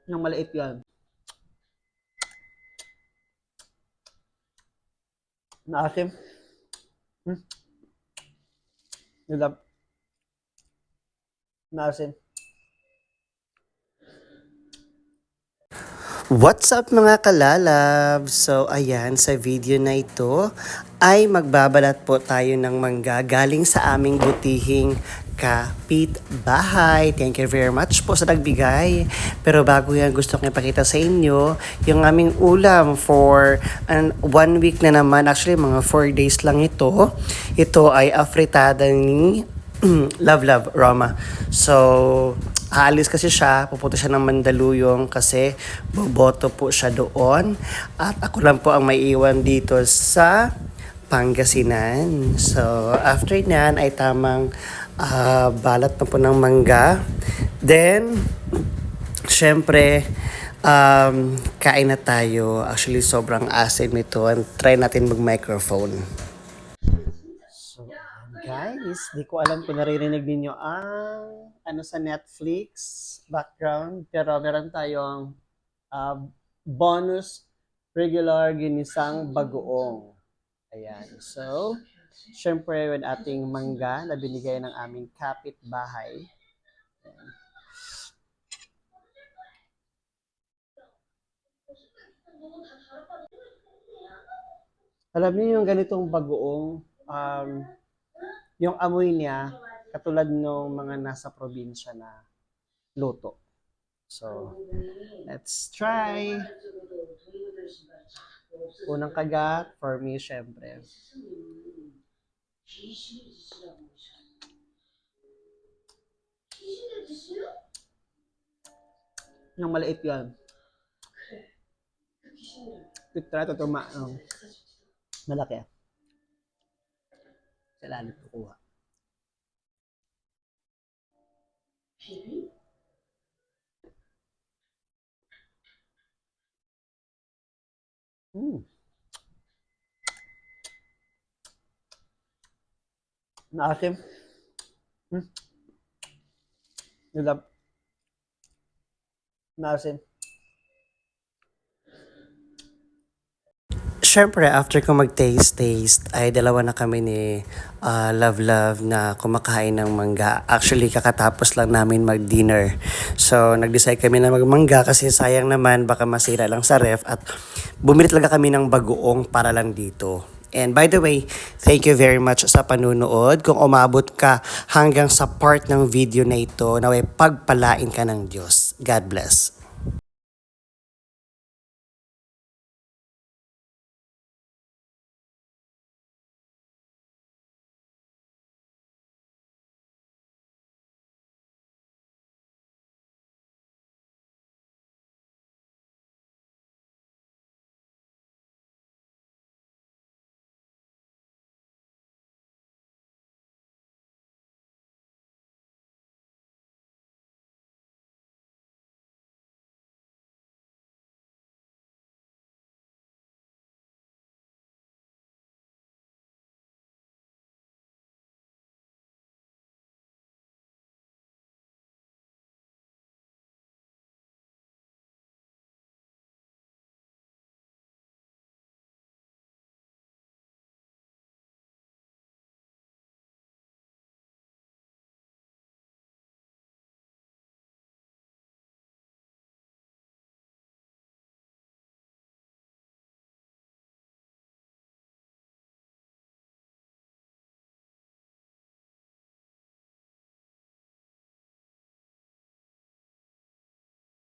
Nang maliit yan. Naasim. Hmm? Nilab. Naasim. What's up mga kalalab? So ayan, sa video na ito ay magbabalat po tayo ng mangga galing sa aming butihing kapitbahay. Thank you very much po sa nagbigay. Pero bago yan, gusto kong ipakita sa inyo yung aming ulam for 1 week na naman. Actually, mga 4 days lang ito. Ito ay afritada ni Love Roma. So, aalis kasi siya, pupunta siya ng Mandaluyong kasi boboto po siya doon. At ako lang po ang may iwan dito sa Pangasinan. So, after nyan ay tamang balat na po ng mangga. Then, syempre, kain na tayo. Actually, sobrang asin nito. And try natin mag-microphone. So, guys, di ko alam kung naririnig ninyo ang ano sa Netflix background. Pero meron tayong bonus regular ginisang bagoong. Ayan. So, syempre with ating mangga na binigay ng aming kapitbahay. Ayan. Alam niyo yung ganitong bagoong, yung amoy niya, katulad ng mga nasa probinsya na luto. So, let's try. Unang kagat, for me, syempre. Nang maliit yan. Try to malaki. Kailangan kukuha. Naasim. Nilab. Naasim. Siyempre, after ko mag-taste, ay dalawa na kami ni Love na kumakain ng mangga. Actually, kakatapos lang namin mag-dinner. So, nag-decide kami na magmangga kasi sayang naman, baka masira lang sa ref. At bumili talaga kami ng bagoong para lang dito. And by the way, thank you very much sa panunood. Kung umabot ka hanggang sa part ng video na ito, naway pagpalain ka ng Diyos. God bless.